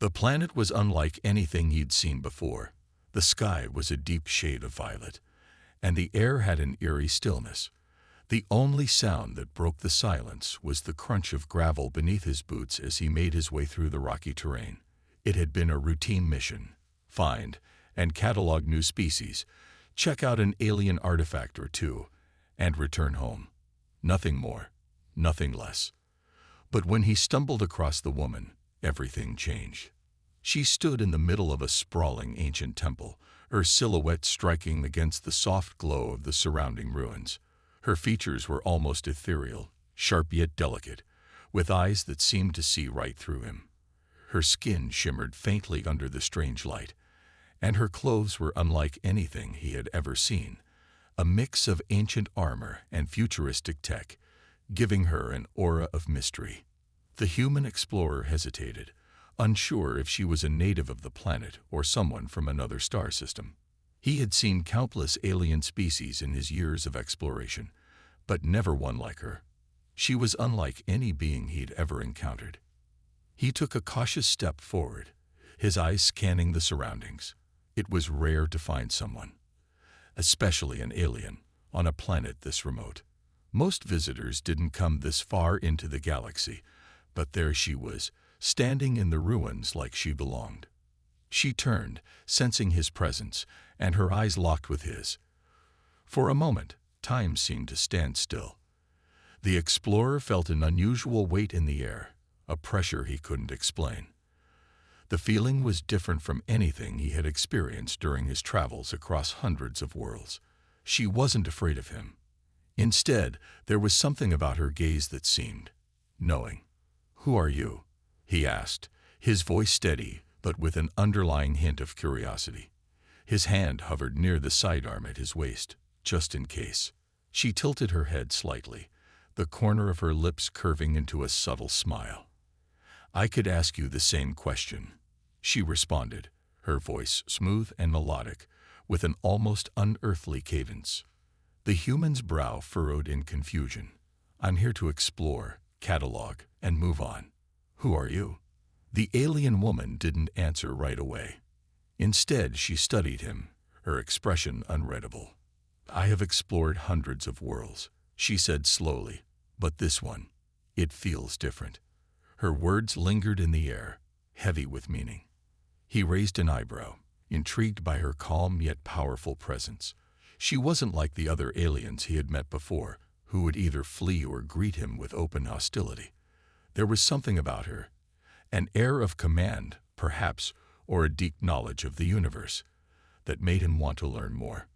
The planet was unlike anything he'd seen before. The sky was a deep shade of violet, and the air had an eerie stillness. The only sound that broke the silence was the crunch of gravel beneath his boots as he made his way through the rocky terrain. It had been a routine mission: find and catalog new species, check out an alien artifact or two, and return home. Nothing more, nothing less. But when he stumbled across the woman, everything changed. She stood in the middle of a sprawling ancient temple, her silhouette striking against the soft glow of the surrounding ruins. Her features were almost ethereal, sharp yet delicate, with eyes that seemed to see right through him. Her skin shimmered faintly under the strange light, and her clothes were unlike anything he had ever seen, a mix of ancient armor and futuristic tech, giving her an aura of mystery. The human explorer hesitated, unsure if she was a native of the planet or someone from another star system. He had seen countless alien species in his years of exploration, but never one like her. She was unlike any being he'd ever encountered. He took a cautious step forward, his eyes scanning the surroundings. It was rare to find someone, especially an alien, on a planet this remote. Most visitors didn't come this far into the galaxy, but there she was, standing in the ruins like she belonged. She turned, sensing his presence, and her eyes locked with his. For a moment, time seemed to stand still. The explorer felt an unusual weight in the air, a pressure he couldn't explain. The feeling was different from anything he had experienced during his travels across hundreds of worlds. She wasn't afraid of him. Instead, there was something about her gaze that seemed knowing. "Who are you?" he asked, his voice steady, but with an underlying hint of curiosity. His hand hovered near the sidearm at his waist, just in case. She tilted her head slightly, the corner of her lips curving into a subtle smile. "I could ask you the same question," she responded, her voice smooth and melodic, with an almost unearthly cadence. The human's brow furrowed in confusion. "I'm here to explore, catalog, and move on. Who are you?" The alien woman didn't answer right away. Instead, she studied him, her expression unreadable. "I have explored hundreds of worlds," she said slowly, "but this one, it feels different." Her words lingered in the air, heavy with meaning. He raised an eyebrow, intrigued by her calm yet powerful presence. She wasn't like the other aliens he had met before, who would either flee or greet him with open hostility. There was something about her, an air of command, perhaps, or a deep knowledge of the universe, that made him want to learn more.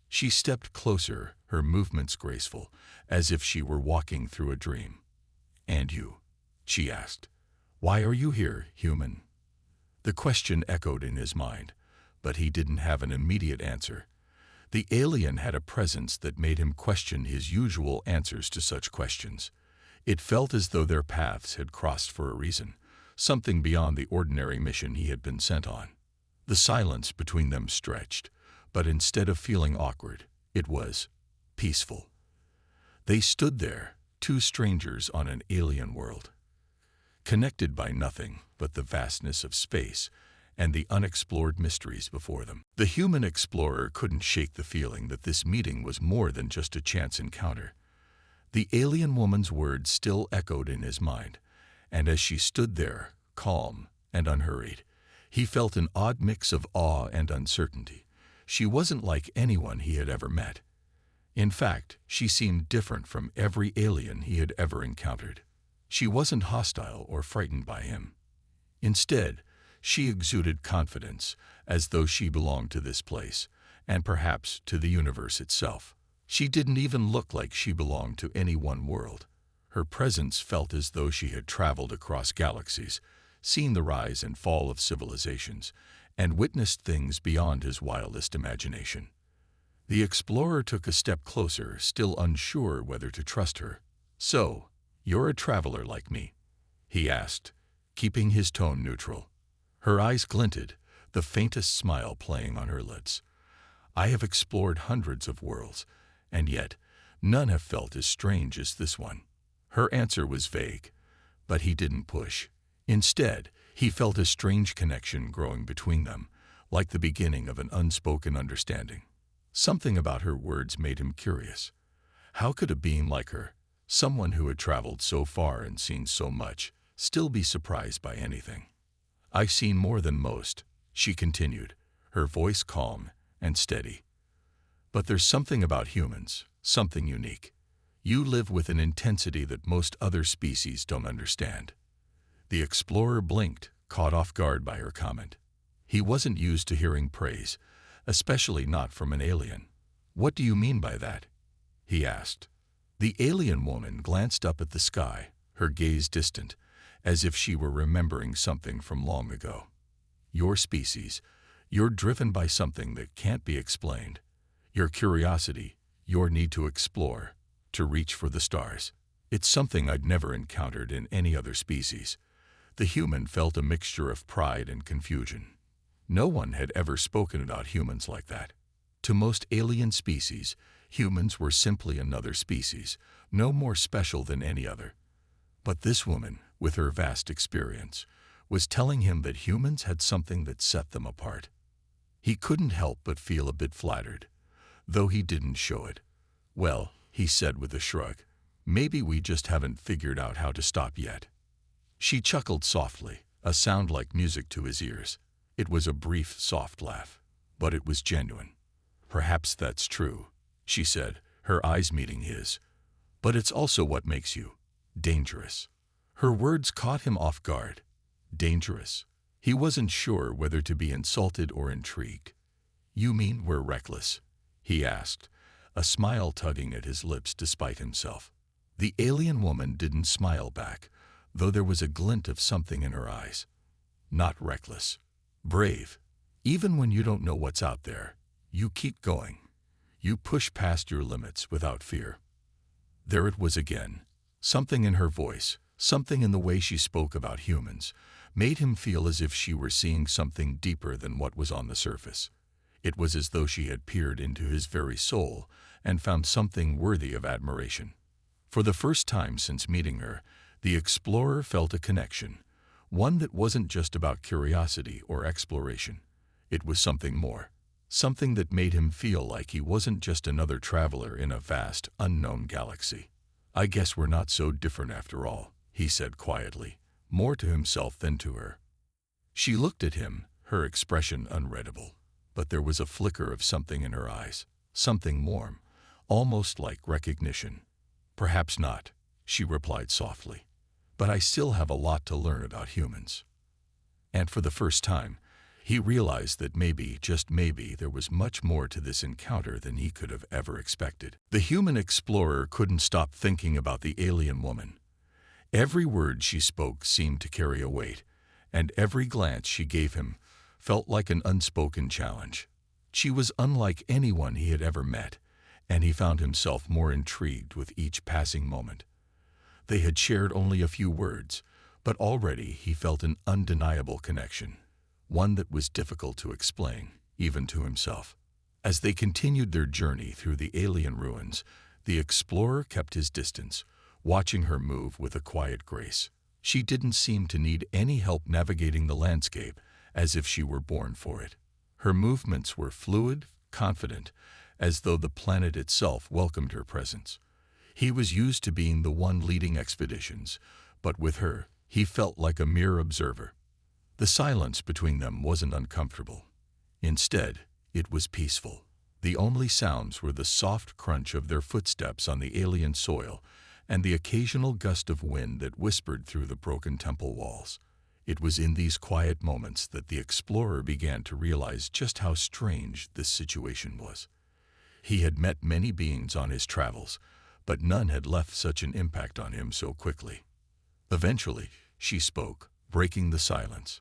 She stepped closer, her movements graceful, as if she were walking through a dream. "And you?" she asked. "Why are you here, human?" The question echoed in his mind, but he didn't have an immediate answer. The alien had a presence that made him question his usual answers to such questions. It felt as though their paths had crossed for a reason, something beyond the ordinary mission he had been sent on. The silence between them stretched, but instead of feeling awkward, it was peaceful. They stood there, two strangers on an alien world, connected by nothing but the vastness of space and the unexplored mysteries before them. The human explorer couldn't shake the feeling that this meeting was more than just a chance encounter. The alien woman's words still echoed in his mind, and as she stood there, calm and unhurried, he felt an odd mix of awe and uncertainty. She wasn't like anyone he had ever met. In fact, she seemed different from every alien he had ever encountered. She wasn't hostile or frightened by him. Instead, she exuded confidence, as though she belonged to this place, and perhaps to the universe itself. She didn't even look like she belonged to any one world. Her presence felt as though she had traveled across galaxies, seen the rise and fall of civilizations, and witnessed things beyond his wildest imagination. The explorer took a step closer, still unsure whether to trust her. "So, you're a traveler like me?" he asked, keeping his tone neutral. Her eyes glinted, the faintest smile playing on her lips. "I have explored hundreds of worlds, and yet none have felt as strange as this one." Her answer was vague, but he didn't push. Instead, He felt a strange connection growing between them, like the beginning of an unspoken understanding. Something about her words made him curious. How could a being like her, someone who had traveled so far and seen so much, still be surprised by anything? "I've seen more than most," she continued, her voice calm and steady. "But there's something about humans, something unique. You live with an intensity that most other species don't understand." The explorer blinked, caught off guard by her comment. He wasn't used to hearing praise, especially not from an alien. "What do you mean by that?" he asked. The alien woman glanced up at the sky, her gaze distant, as if she were remembering something from long ago. "Your species, you're driven by something that can't be explained. Your curiosity, your need to explore, to reach for the stars. It's something I'd never encountered in any other species." The human felt a mixture of pride and confusion. No one had ever spoken about humans like that. To most alien species, humans were simply another species, no more special than any other. But this woman, with her vast experience, was telling him that humans had something that set them apart. He couldn't help but feel a bit flattered, though he didn't show it. "Well," he said with a shrug, "maybe we just haven't figured out how to stop yet." She chuckled softly, a sound like music to his ears. It was a brief, soft laugh, but it was genuine. "Perhaps that's true," she said, her eyes meeting his. "But it's also what makes you dangerous." Her words caught him off guard. Dangerous? He wasn't sure whether to be insulted or intrigued. "You mean we're reckless?" he asked, a smile tugging at his lips despite himself. The alien woman didn't smile back, though there was a glint of something in her eyes. "Not reckless. Brave. Even when you don't know what's out there, you keep going. You push past your limits without fear." There it was again. Something in her voice, something in the way she spoke about humans, made him feel as if she were seeing something deeper than what was on the surface. It was as though she had peered into his very soul and found something worthy of admiration. For the first time since meeting her, the explorer felt a connection, one that wasn't just about curiosity or exploration. It was something more, something that made him feel like he wasn't just another traveler in a vast, unknown galaxy. "I guess we're not so different after all," he said quietly, more to himself than to her. She looked at him, her expression unreadable, but there was a flicker of something in her eyes, something warm, almost like recognition. "Perhaps not," she replied softly, "but I still have a lot to learn about humans." And for the first time, he realized that maybe, just maybe, there was much more to this encounter than he could have ever expected. The human explorer couldn't stop thinking about the alien woman. Every word she spoke seemed to carry a weight, and every glance she gave him felt like an unspoken challenge. She was unlike anyone he had ever met, and he found himself more intrigued with each passing moment. They had shared only a few words, but already he felt an undeniable connection, one that was difficult to explain, even to himself. As they continued their journey through the alien ruins, the explorer kept his distance, watching her move with a quiet grace. She didn't seem to need any help navigating the landscape, as if she were born for it. Her movements were fluid, confident, as though the planet itself welcomed her presence. He was used to being the one leading expeditions, but with her, he felt like a mere observer. The silence between them wasn't uncomfortable. Instead, it was peaceful. The only sounds were the soft crunch of their footsteps on the alien soil and the occasional gust of wind that whispered through the broken temple walls. It was in these quiet moments that the explorer began to realize just how strange this situation was. He had met many beings on his travels, but none had left such an impact on him so quickly. Eventually, she spoke, breaking the silence.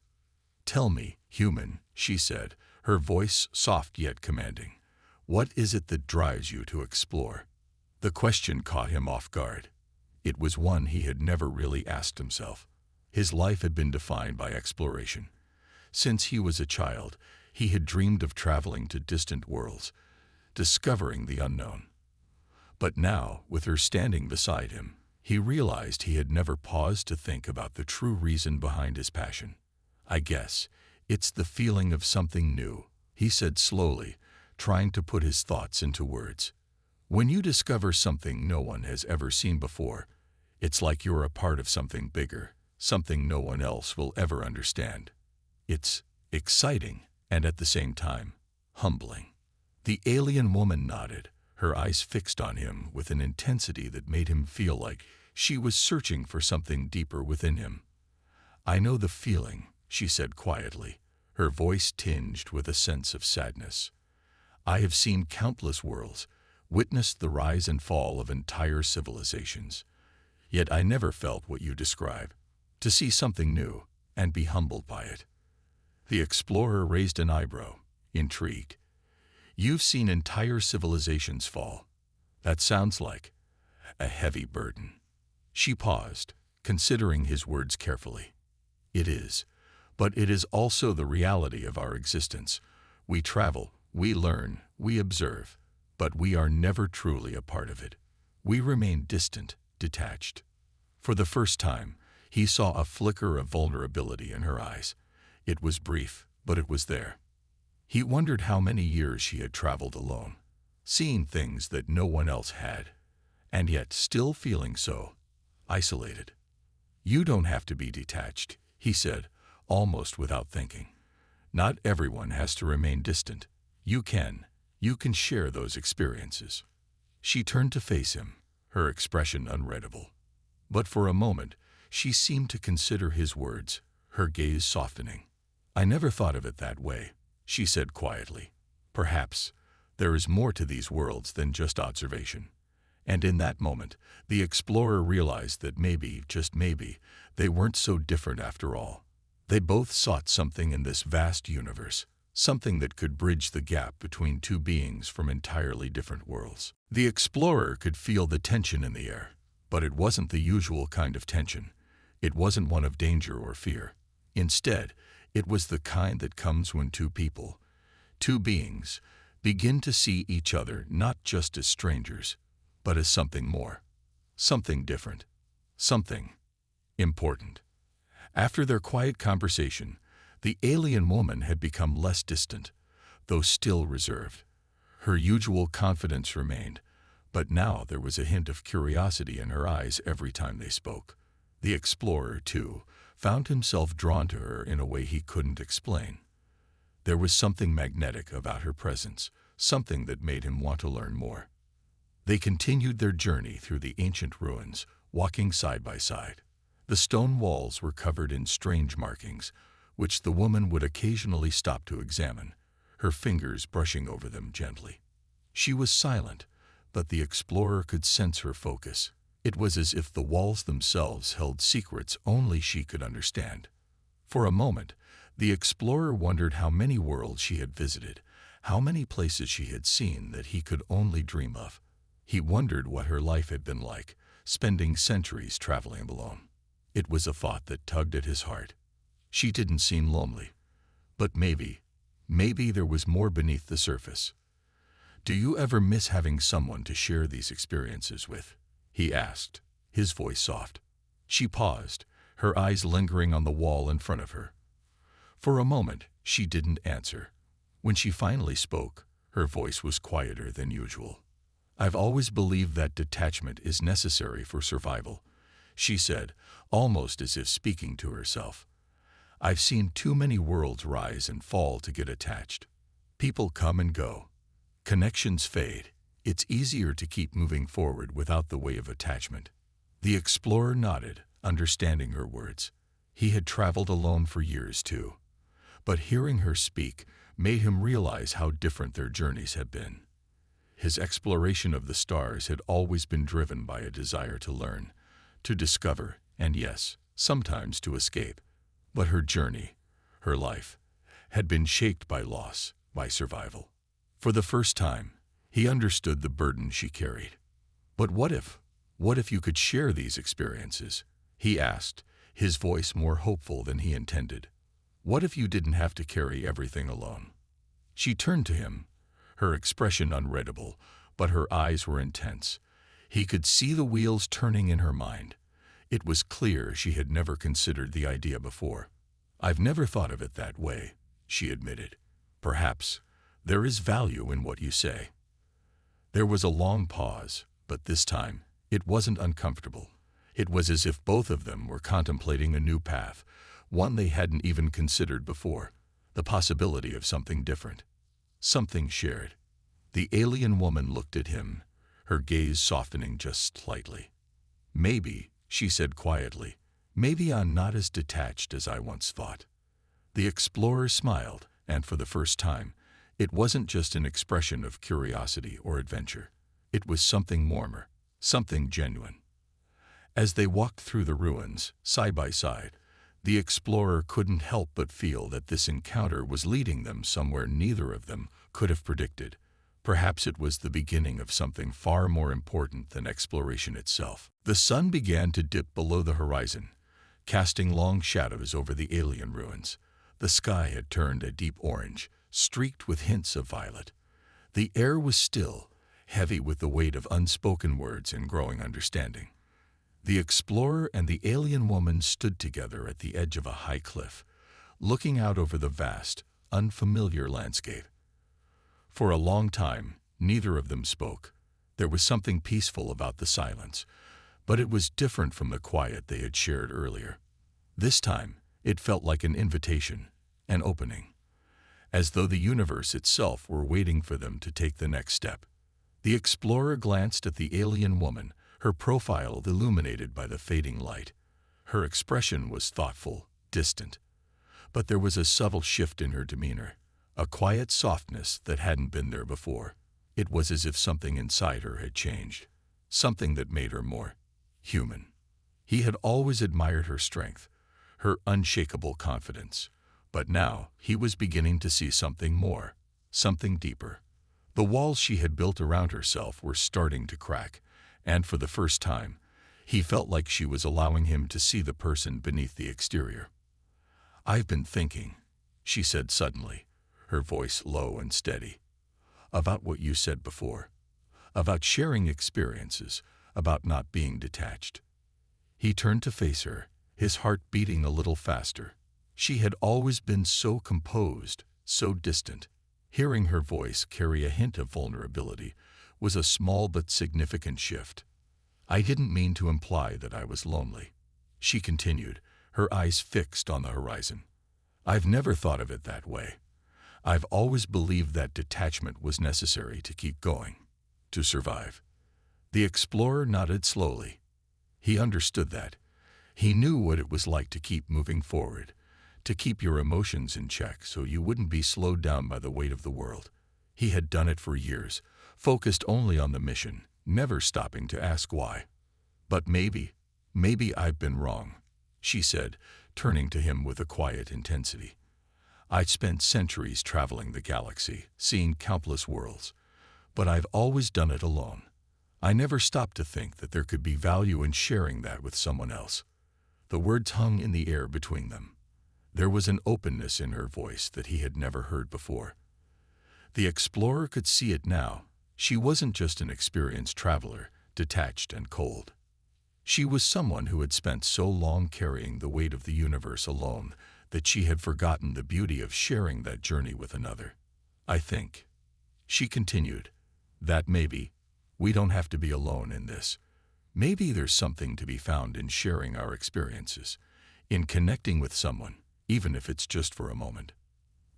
"Tell me, human," she said, her voice soft yet commanding. "What is it that drives you to explore?" The question caught him off guard. It was one he had never really asked himself. His life had been defined by exploration. Since he was a child, he had dreamed of traveling to distant worlds, discovering the unknown. But now, with her standing beside him, he realized he had never paused to think about the true reason behind his passion. I guess it's the feeling of something new, he said slowly, trying to put his thoughts into words. When you discover something no one has ever seen before, it's like you're a part of something bigger, something no one else will ever understand. It's exciting and at the same time, humbling. The alien woman nodded, her eyes fixed on him with an intensity that made him feel like she was searching for something deeper within him. I know the feeling, she said quietly, her voice tinged with a sense of sadness. I have seen countless worlds, witnessed the rise and fall of entire civilizations. Yet I never felt what you describe, to see something new and be humbled by it. The explorer raised an eyebrow, intrigued. You've seen entire civilizations fall. That sounds like a heavy burden. She paused, considering his words carefully. It is, but it is also the reality of our existence. We travel, we learn, we observe, but we are never truly a part of it. We remain distant, detached. For the first time, he saw a flicker of vulnerability in her eyes. It was brief, but it was there. He wondered how many years she had traveled alone, seeing things that no one else had, and yet still feeling so isolated. You don't have to be detached, he said, almost without thinking. Not everyone has to remain distant. You can share those experiences. She turned to face him, her expression unreadable. But for a moment, she seemed to consider his words, her gaze softening. I never thought of it that way, she said quietly. Perhaps there is more to these worlds than just observation. And in that moment, the explorer realized that maybe, just maybe, they weren't so different after all. They both sought something in this vast universe, something that could bridge the gap between two beings from entirely different worlds. The explorer could feel the tension in the air, but it wasn't the usual kind of tension. It wasn't one of danger or fear. Instead, it was the kind that comes when two people, two beings, begin to see each other not just as strangers, but as something more, something different, something important. After their quiet conversation, the alien woman had become less distant, though still reserved. Her usual confidence remained, but now there was a hint of curiosity in her eyes every time they spoke. The explorer, too, found himself drawn to her in a way he couldn't explain. There was something magnetic about her presence, something that made him want to learn more. They continued their journey through the ancient ruins, walking side by side. The stone walls were covered in strange markings, which the woman would occasionally stop to examine, her fingers brushing over them gently. She was silent, but the explorer could sense her focus. It was as if the walls themselves held secrets only she could understand. For a moment, the explorer wondered how many worlds she had visited, how many places she had seen that he could only dream of. He wondered what her life had been like, spending centuries traveling alone. It was a thought that tugged at his heart. She didn't seem lonely. But maybe there was more beneath the surface. Do you ever miss having someone to share these experiences with? He asked, his voice soft. She paused, her eyes lingering on the wall in front of her. For a moment, she didn't answer. When she finally spoke, her voice was quieter than usual. I've always believed that detachment is necessary for survival, she said, almost as if speaking to herself. I've seen too many worlds rise and fall to get attached. People come and go. Connections fade. It's easier to keep moving forward without the weight of attachment. The explorer nodded, understanding her words. He had traveled alone for years too. But hearing her speak made him realize how different their journeys had been. His exploration of the stars had always been driven by a desire to learn, to discover, and yes, sometimes to escape. But her journey, her life, had been shaped by loss, by survival. For the first time, he understood the burden she carried. But what if you could share these experiences? He asked, his voice more hopeful than he intended. What if you didn't have to carry everything alone? She turned to him, her expression unreadable, but her eyes were intense. He could see the wheels turning in her mind. It was clear she had never considered the idea before. "I've never thought of it that way," she admitted. "Perhaps there is value in what you say." There was a long pause, but this time it wasn't uncomfortable. It was as if both of them were contemplating a new path, one they hadn't even considered before, the possibility of something different, something shared. The alien woman looked at him, her gaze softening just slightly. "Maybe," she said quietly, "maybe I'm not as detached as I once thought." The explorer smiled, and for the first time, it wasn't just an expression of curiosity or adventure. It was something warmer, something genuine. As they walked through the ruins, side by side, the explorer couldn't help but feel that this encounter was leading them somewhere neither of them could have predicted. Perhaps it was the beginning of something far more important than exploration itself. The sun began to dip below the horizon, casting long shadows over the alien ruins. The sky had turned a deep orange, streaked with hints of violet. The air was still, heavy with the weight of unspoken words and growing understanding. The explorer and the alien woman stood together at the edge of a high cliff, looking out over the vast, unfamiliar landscape. For a long time, neither of them spoke. There was something peaceful about the silence, but it was different from the quiet they had shared earlier. This time, it felt like an invitation, an opening, as though the universe itself were waiting for them to take the next step. The explorer glanced at the alien woman, her profile illuminated by the fading light. Her expression was thoughtful, distant, but there was a subtle shift in her demeanor, a quiet softness that hadn't been there before. It was as if something inside her had changed, something that made her more human. He had always admired her strength, her unshakable confidence, but now he was beginning to see something more, something deeper. The walls she had built around herself were starting to crack, and for the first time, he felt like she was allowing him to see the person beneath the exterior. "I've been thinking," she said suddenly, her voice low and steady, "about what you said before, about sharing experiences, about not being detached." He turned to face her, his heart beating a little faster. She had always been so composed, so distant. Hearing her voice carry a hint of vulnerability was a small but significant shift. "I didn't mean to imply that I was lonely," she continued, her eyes fixed on the horizon. "I've never thought of it that way. I've always believed that detachment was necessary to keep going, to survive." The explorer nodded slowly. He understood that. He knew what it was like to keep moving forward, to keep your emotions in check so you wouldn't be slowed down by the weight of the world. He had done it for years, focused only on the mission, never stopping to ask why. "But maybe I've been wrong," she said, turning to him with a quiet intensity. "I've spent centuries traveling the galaxy, seeing countless worlds, but I've always done it alone. I never stopped to think that there could be value in sharing that with someone else." The words hung in the air between them. There was an openness in her voice that he had never heard before. The explorer could see it now. She wasn't just an experienced traveler, detached and cold. She was someone who had spent so long carrying the weight of the universe alone that she had forgotten the beauty of sharing that journey with another. "I think," she continued, "that maybe we don't have to be alone in this. Maybe there's something to be found in sharing our experiences, in connecting with someone, even if it's just for a moment."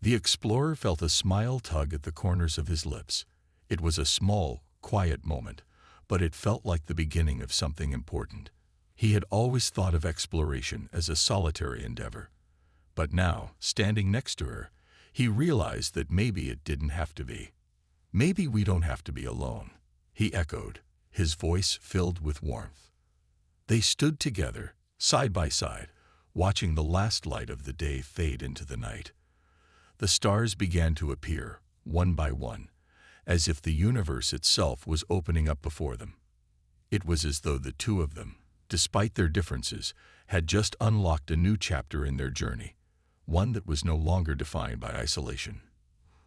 The explorer felt a smile tug at the corners of his lips. It was a small, quiet moment, but it felt like the beginning of something important. He had always thought of exploration as a solitary endeavor, but now, standing next to her, he realized that maybe it didn't have to be. "Maybe we don't have to be alone," he echoed, his voice filled with warmth. They stood together, side by side, watching the last light of the day fade into the night. The stars began to appear, one by one, as if the universe itself was opening up before them. It was as though the two of them, despite their differences, had just unlocked a new chapter in their journey, one that was no longer defined by isolation,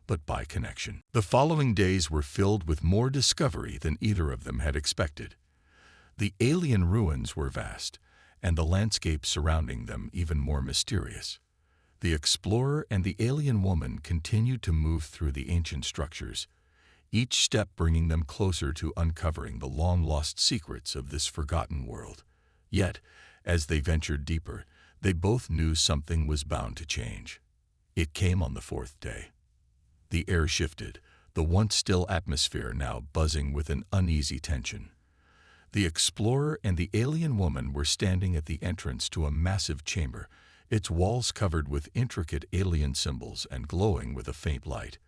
but by connection. The following days were filled with more discovery than either of them had expected. The alien ruins were vast, and the landscape surrounding them even more mysterious. The explorer and the alien woman continued to move through the ancient structures, each step bringing them closer to uncovering the long-lost secrets of this forgotten world. Yet, as they ventured deeper, they both knew something was bound to change. It came on the fourth day. The air shifted, the once still atmosphere now buzzing with an uneasy tension. The explorer and the alien woman were standing at the entrance to a massive chamber, its walls covered with intricate alien symbols and glowing with a faint light.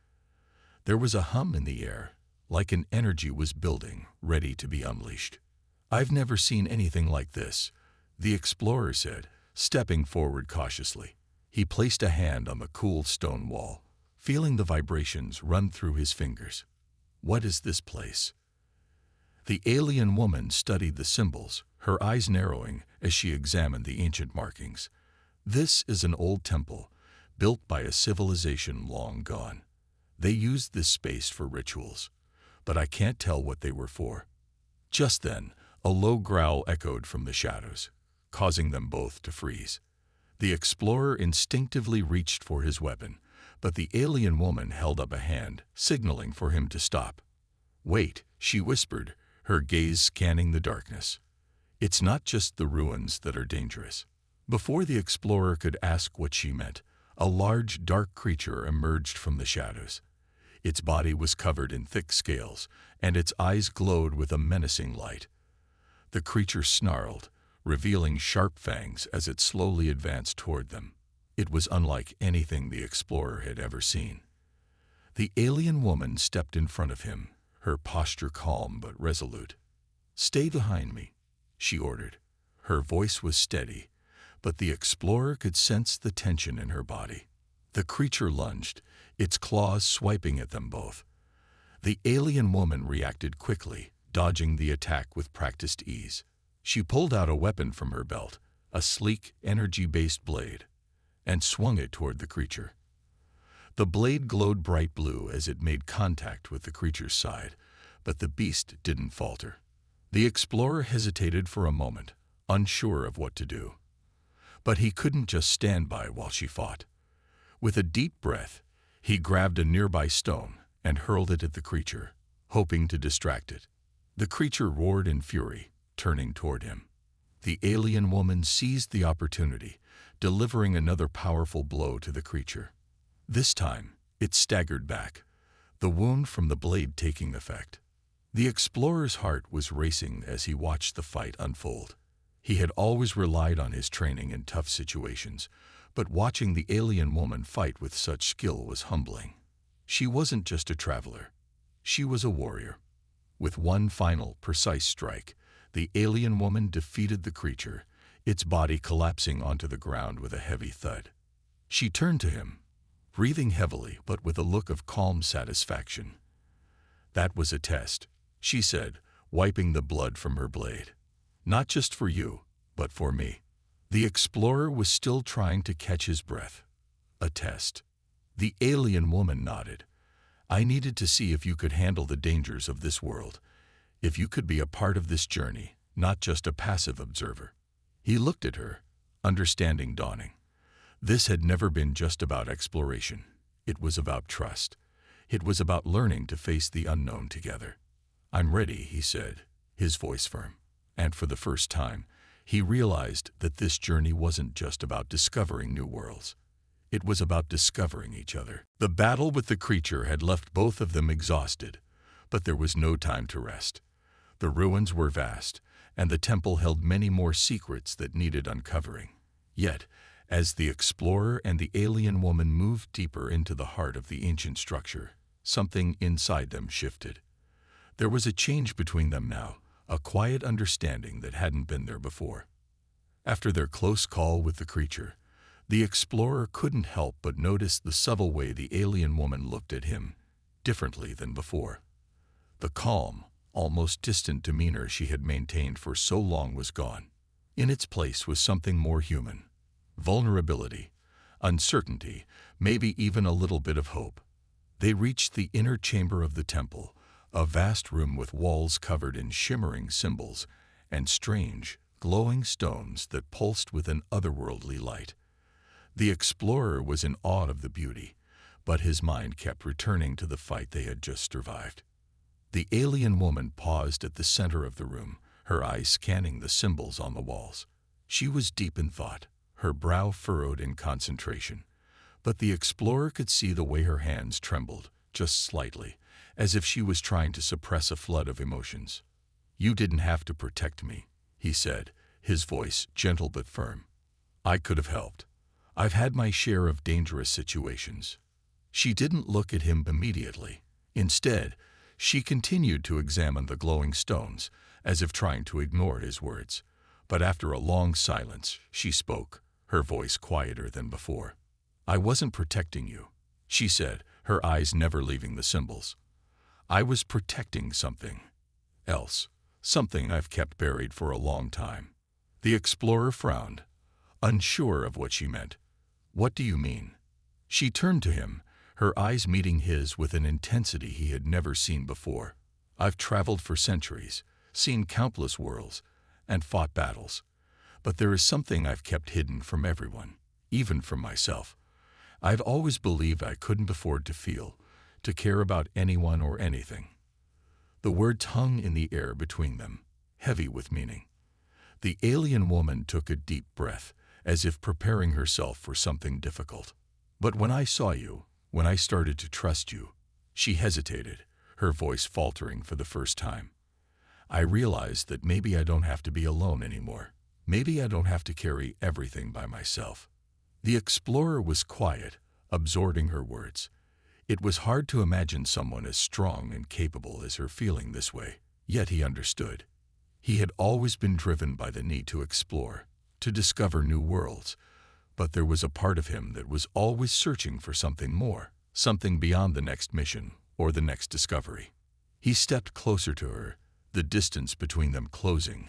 There was a hum in the air, like an energy was building, ready to be unleashed. "I've never seen anything like this," the explorer said, stepping forward cautiously. He placed a hand on the cool stone wall, feeling the vibrations run through his fingers. "What is this place?" The alien woman studied the symbols, her eyes narrowing as she examined the ancient markings. "This is an old temple, built by a civilization long gone. They used this space for rituals, but I can't tell what they were for." Just then, a low growl echoed from the shadows, causing them both to freeze. The explorer instinctively reached for his weapon, but the alien woman held up a hand, signaling for him to stop. "Wait," she whispered, her gaze scanning the darkness. "It's not just the ruins that are dangerous." Before the explorer could ask what she meant, a large, dark creature emerged from the shadows. Its body was covered in thick scales, and its eyes glowed with a menacing light. The creature snarled, revealing sharp fangs as it slowly advanced toward them. It was unlike anything the explorer had ever seen. The alien woman stepped in front of him, her posture calm but resolute. "Stay behind me," she ordered. Her voice was steady, but the explorer could sense the tension in her body. The creature lunged, its claws swiping at them both. The alien woman reacted quickly, dodging the attack with practiced ease. She pulled out a weapon from her belt, a sleek, energy-based blade, and swung it toward the creature. The blade glowed bright blue as it made contact with the creature's side, but the beast didn't falter. The explorer hesitated for a moment, unsure of what to do. But he couldn't just stand by while she fought. With a deep breath, he grabbed a nearby stone and hurled it at the creature, hoping to distract it. The creature roared in fury, turning toward him. The alien woman seized the opportunity, delivering another powerful blow to the creature. This time, it staggered back, the wound from the blade taking effect. The explorer's heart was racing as he watched the fight unfold. He had always relied on his training in tough situations, but watching the alien woman fight with such skill was humbling. She wasn't just a traveler. She was a warrior. With one final, precise strike, the alien woman defeated the creature, its body collapsing onto the ground with a heavy thud. She turned to him, breathing heavily but with a look of calm satisfaction. "That was a test," she said, wiping the blood from her blade. "Not just for you, but for me." The explorer was still trying to catch his breath. "A test." The alien woman nodded. "I needed to see if you could handle the dangers of this world, if you could be a part of this journey, not just a passive observer." He looked at her, understanding dawning. This had never been just about exploration. It was about trust. It was about learning to face the unknown together. "I'm ready," he said, his voice firm. And for the first time, he realized that this journey wasn't just about discovering new worlds. It was about discovering each other. The battle with the creature had left both of them exhausted, but there was no time to rest. The ruins were vast, and the temple held many more secrets that needed uncovering. Yet, as the explorer and the alien woman moved deeper into the heart of the ancient structure, something inside them shifted. There was a change between them now, a quiet understanding that hadn't been there before. After their close call with the creature, the explorer couldn't help but notice the subtle way the alien woman looked at him, differently than before. The calm, almost distant demeanor she had maintained for so long was gone. In its place was something more human. Vulnerability, uncertainty, maybe even a little bit of hope. They reached the inner chamber of the temple, a vast room with walls covered in shimmering symbols and strange, glowing stones that pulsed with an otherworldly light. The explorer was in awe of the beauty, but his mind kept returning to the fight they had just survived. The alien woman paused at the center of the room, her eyes scanning the symbols on the walls. She was deep in thought, her brow furrowed in concentration, but the explorer could see the way her hands trembled, just slightly, as if she was trying to suppress a flood of emotions. "You didn't have to protect me," he said, his voice gentle but firm. "I could have helped. I've had my share of dangerous situations." She didn't look at him immediately. Instead, she continued to examine the glowing stones, as if trying to ignore his words. But after a long silence, she spoke, her voice quieter than before. "I wasn't protecting you," she said, her eyes never leaving the symbols. "I was protecting something else, something I've kept buried for a long time." The explorer frowned, unsure of what she meant. "What do you mean?" She turned to him, her eyes meeting his with an intensity he had never seen before. "I've traveled for centuries, seen countless worlds, and fought battles. But there is something I've kept hidden from everyone, even from myself. I've always believed I couldn't afford to feel, to care about anyone or anything." The words hung in the air between them, heavy with meaning. The alien woman took a deep breath, as if preparing herself for something difficult. "But when I saw you, when I started to trust you," she hesitated, her voice faltering for the first time. "I realized that maybe I don't have to be alone anymore. Maybe I don't have to carry everything by myself." The explorer was quiet, absorbing her words. It was hard to imagine someone as strong and capable as her feeling this way, yet he understood. He had always been driven by the need to explore, to discover new worlds, but there was a part of him that was always searching for something more, something beyond the next mission or the next discovery. He stepped closer to her, the distance between them closing,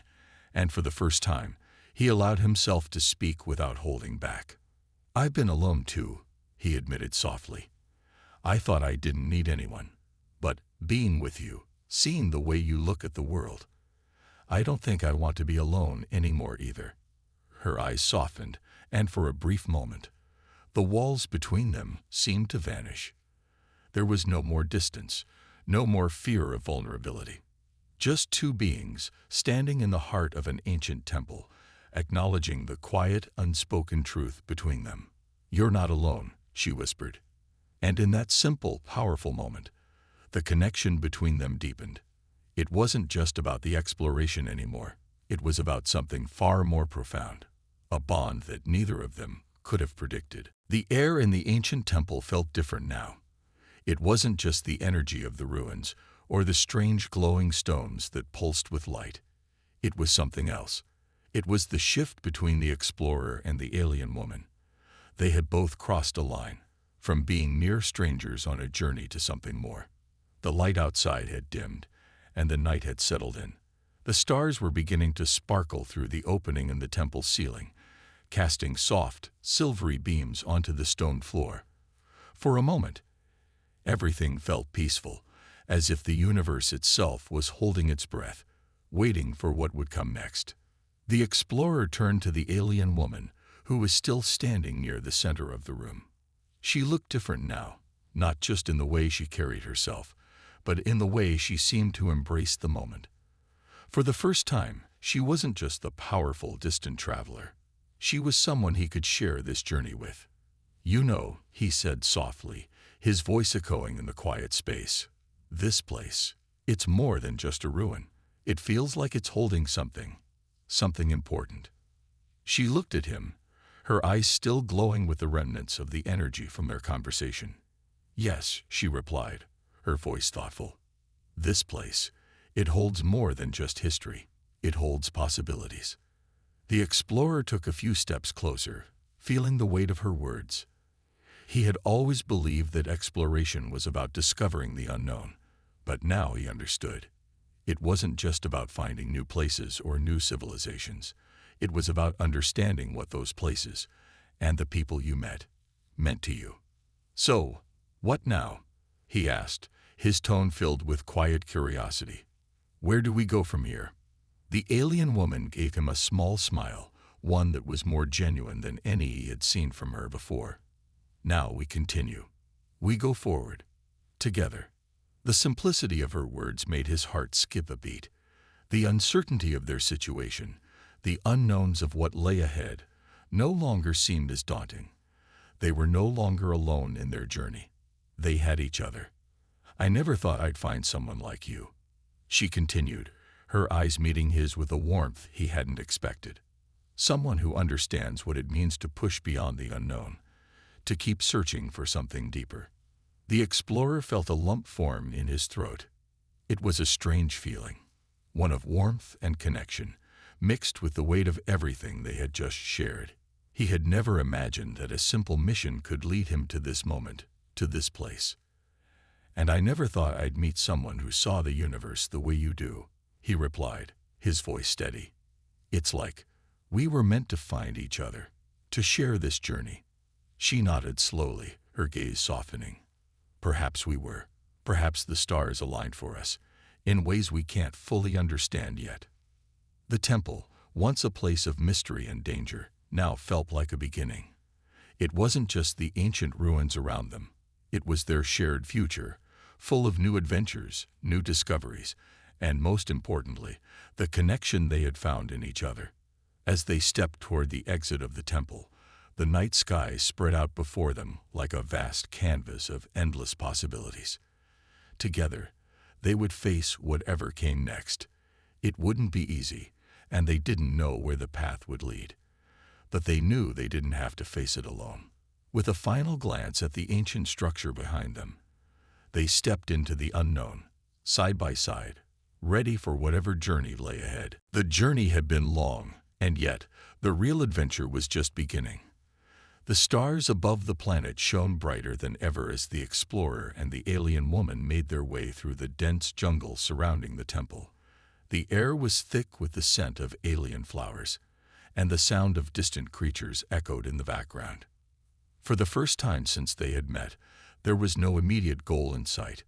and for the first time, he allowed himself to speak without holding back. "I've been alone too," he admitted softly. "I thought I didn't need anyone. But being with you, seeing the way you look at the world, I don't think I want to be alone anymore either." Her eyes softened, and for a brief moment, the walls between them seemed to vanish. There was no more distance, no more fear of vulnerability. Just two beings standing in the heart of an ancient temple, acknowledging the quiet, unspoken truth between them. "You're not alone," she whispered. And in that simple, powerful moment, the connection between them deepened. It wasn't just about the exploration anymore. It was about something far more profound, a bond that neither of them could have predicted. The air in the ancient temple felt different now. It wasn't just the energy of the ruins or the strange glowing stones that pulsed with light. It was something else. It was the shift between the explorer and the alien woman. They had both crossed a line, from being mere strangers on a journey to something more. The light outside had dimmed, and the night had settled in. The stars were beginning to sparkle through the opening in the temple's ceiling, casting soft, silvery beams onto the stone floor. For a moment, everything felt peaceful, as if the universe itself was holding its breath, waiting for what would come next. The explorer turned to the alien woman, who was still standing near the center of the room. She looked different now, not just in the way she carried herself, but in the way she seemed to embrace the moment. For the first time, she wasn't just the powerful, distant traveler. She was someone he could share this journey with. "You know," he said softly, his voice echoing in the quiet space, "this place, it's more than just a ruin. It feels like it's holding something important." She looked at him, her eyes still glowing with the remnants of the energy from their conversation. "Yes," she replied, her voice thoughtful. "This place, it holds more than just history. It holds possibilities." The explorer took a few steps closer, feeling the weight of her words. He had always believed that exploration was about discovering the unknown, but now he understood. It wasn't just about finding new places or new civilizations. It was about understanding what those places, and the people you met, meant to you. "So, what now?" he asked, his tone filled with quiet curiosity. "Where do we go from here?" The alien woman gave him a small smile, one that was more genuine than any he had seen from her before. Now we continue. We go forward. Together. The simplicity of her words made his heart skip a beat. The uncertainty of their situation, the unknowns of what lay ahead, no longer seemed as daunting. They were no longer alone in their journey. They had each other. I never thought I'd find someone like you, she continued, her eyes meeting his with a warmth he hadn't expected. Someone who understands what it means to push beyond the unknown, to keep searching for something deeper. The explorer felt a lump form in his throat. It was a strange feeling, one of warmth and connection, mixed with the weight of everything they had just shared. He had never imagined that a simple mission could lead him to this moment, to this place. And I never thought I'd meet someone who saw the universe the way you do, he replied, his voice steady. It's like we were meant to find each other, to share this journey. She nodded slowly, her gaze softening. Perhaps we were. Perhaps the stars aligned for us, in ways we can't fully understand yet. The temple, once a place of mystery and danger, now felt like a beginning. It wasn't just the ancient ruins around them. It was their shared future, full of new adventures, new discoveries, and most importantly, the connection they had found in each other. As they stepped toward the exit of the temple, the night sky spread out before them like a vast canvas of endless possibilities. Together, they would face whatever came next. It wouldn't be easy, and they didn't know where the path would lead. But they knew they didn't have to face it alone. With a final glance at the ancient structure behind them, they stepped into the unknown, side by side, ready for whatever journey lay ahead. The journey had been long, and yet the real adventure was just beginning. The stars above the planet shone brighter than ever as the explorer and the alien woman made their way through the dense jungle surrounding the temple. The air was thick with the scent of alien flowers, and the sound of distant creatures echoed in the background. For the first time since they had met, there was no immediate goal in sight.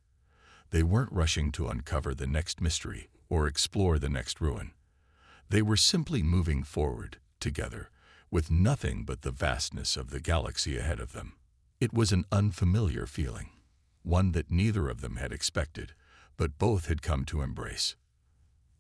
They weren't rushing to uncover the next mystery or explore the next ruin. They were simply moving forward, together, with nothing but the vastness of the galaxy ahead of them. It was an unfamiliar feeling, one that neither of them had expected, but both had come to embrace.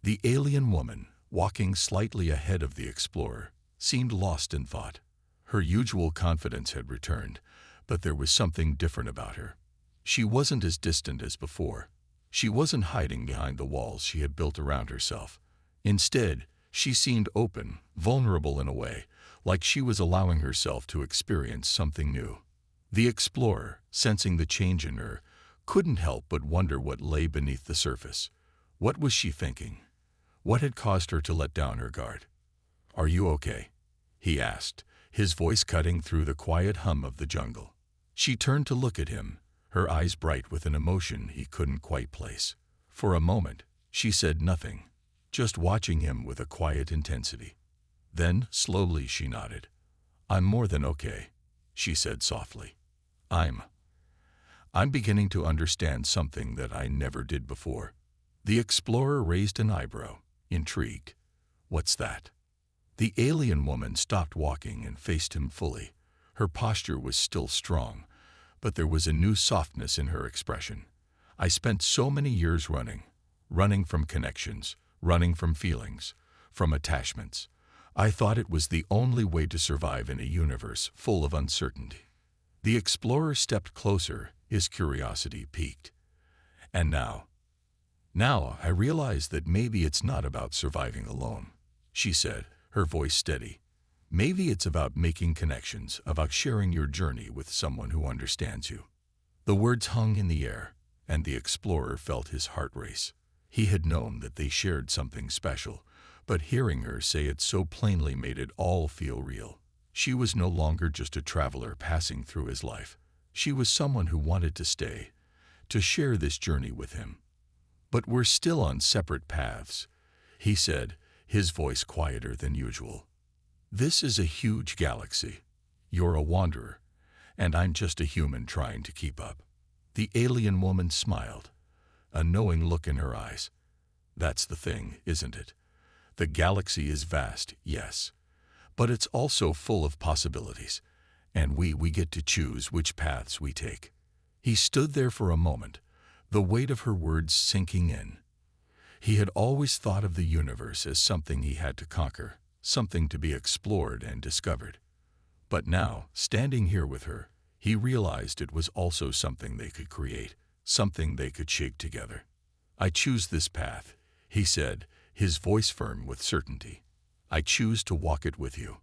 The alien woman, walking slightly ahead of the explorer, seemed lost in thought. Her usual confidence had returned, but there was something different about her. She wasn't as distant as before. She wasn't hiding behind the walls she had built around herself. Instead, she seemed open, vulnerable in a way, like she was allowing herself to experience something new. The explorer, sensing the change in her, couldn't help but wonder what lay beneath the surface. What was she thinking? What had caused her to let down her guard? "Are you okay?" he asked, his voice cutting through the quiet hum of the jungle. She turned to look at him, her eyes bright with an emotion he couldn't quite place. For a moment, she said nothing, just watching him with a quiet intensity. Then, slowly, she nodded. "I'm more than okay," she said softly. I'm beginning to understand something that I never did before." The explorer raised an eyebrow, intrigued. "What's that?" The alien woman stopped walking and faced him fully. Her posture was still strong, but there was a new softness in her expression. "I spent so many years running from connections, running from feelings, from attachments. I thought it was the only way to survive in a universe full of uncertainty." The explorer stepped closer, his curiosity piqued. "And now I realize that maybe it's not about surviving alone," she said, her voice steady. "Maybe it's about making connections, about sharing your journey with someone who understands you." The words hung in the air, and the explorer felt his heart race. He had known that they shared something special, but hearing her say it so plainly made it all feel real. She was no longer just a traveler passing through his life. She was someone who wanted to stay, to share this journey with him. "But we're still on separate paths," he said, his voice quieter than usual. "This is a huge galaxy. You're a wanderer, and I'm just a human trying to keep up." The alien woman smiled, a knowing look in her eyes. "That's the thing, isn't it? The galaxy is vast, yes, but it's also full of possibilities, and we get to choose which paths we take. He stood there for a moment, the weight of her words sinking in. He had always thought of the universe as something he had to conquer, something to be explored and discovered. But now, standing here with her, he realized it was also something they could create, something they could shape together. "I choose this path," he said, his voice firm with certainty. "I choose to walk it with you."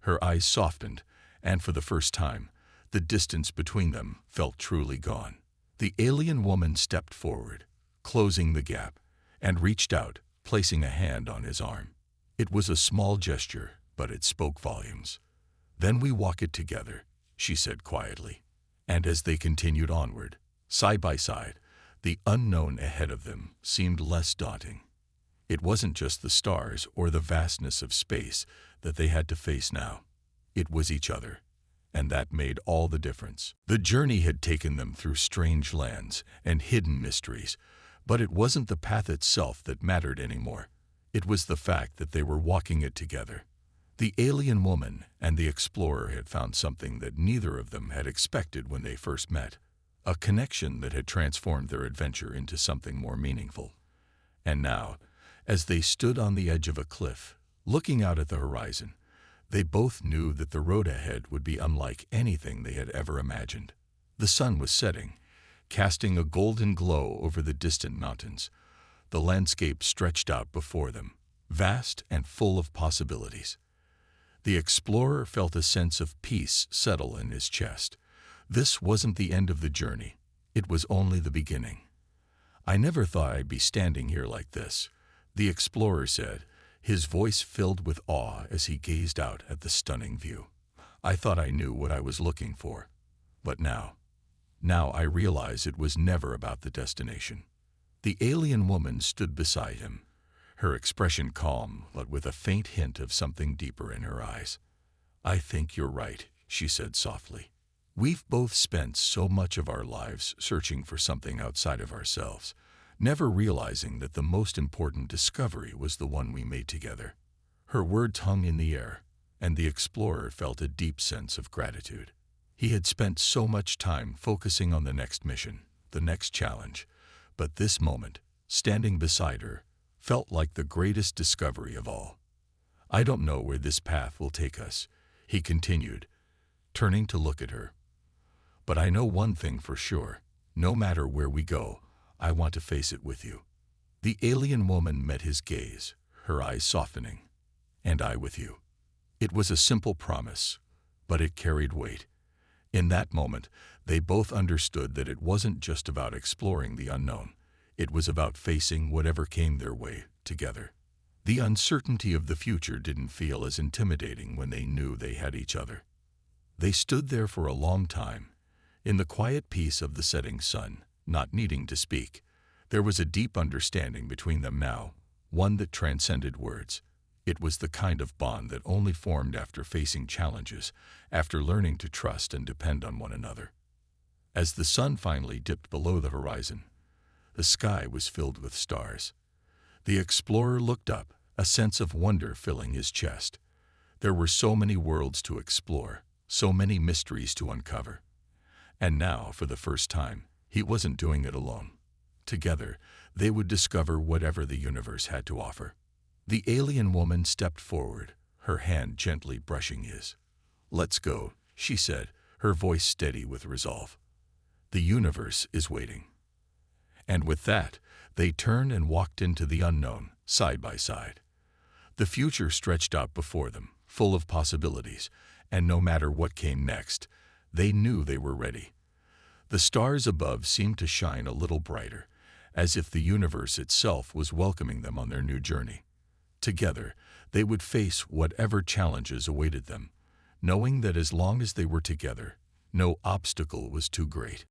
Her eyes softened, and for the first time, the distance between them felt truly gone. The alien woman stepped forward, closing the gap, and reached out, placing a hand on his arm. It was a small gesture, but it spoke volumes. "Then we walk it together," she said quietly. And as they continued onward, side by side, the unknown ahead of them seemed less daunting. It wasn't just the stars or the vastness of space that they had to face now. It was each other, and that made all the difference. The journey had taken them through strange lands and hidden mysteries, but it wasn't the path itself that mattered anymore. It was the fact that they were walking it together. The alien woman and the explorer had found something that neither of them had expected when they first met, a connection that had transformed their adventure into something more meaningful. And now, as they stood on the edge of a cliff, looking out at the horizon, they both knew that the road ahead would be unlike anything they had ever imagined. The sun was setting, casting a golden glow over the distant mountains. The landscape stretched out before them, vast and full of possibilities. The explorer felt a sense of peace settle in his chest. This wasn't the end of the journey. It was only the beginning. "I never thought I'd be standing here like this," the explorer said, his voice filled with awe as he gazed out at the stunning view. "I thought I knew what I was looking for. But now I realize it was never about the destination." The alien woman stood beside him, her expression calm but with a faint hint of something deeper in her eyes. "I think you're right," she said softly. "We've both spent so much of our lives searching for something outside of ourselves, never realizing that the most important discovery was the one we made together." Her words hung in the air, and the explorer felt a deep sense of gratitude. He had spent so much time focusing on the next mission, the next challenge, but this moment, standing beside her, felt like the greatest discovery of all. "I don't know where this path will take us," he continued, turning to look at her. "But I know one thing for sure. No matter where we go, I want to face it with you." The alien woman met his gaze, her eyes softening. "And I with you." It was a simple promise, but it carried weight. In that moment, they both understood that it wasn't just about exploring the unknown. It was about facing whatever came their way together. The uncertainty of the future didn't feel as intimidating when they knew they had each other. They stood there for a long time, in the quiet peace of the setting sun, not needing to speak. There was a deep understanding between them now, one that transcended words. It was the kind of bond that only formed after facing challenges, after learning to trust and depend on one another. As the sun finally dipped below the horizon, the sky was filled with stars. The explorer looked up, a sense of wonder filling his chest. There were so many worlds to explore, so many mysteries to uncover. And now, for the first time, he wasn't doing it alone. Together, they would discover whatever the universe had to offer. The alien woman stepped forward, her hand gently brushing his. "Let's go," she said, her voice steady with resolve. "The universe is waiting." And with that, they turned and walked into the unknown, side by side. The future stretched out before them, full of possibilities, and no matter what came next, they knew they were ready. The stars above seemed to shine a little brighter, as if the universe itself was welcoming them on their new journey. Together, they would face whatever challenges awaited them, knowing that as long as they were together, no obstacle was too great.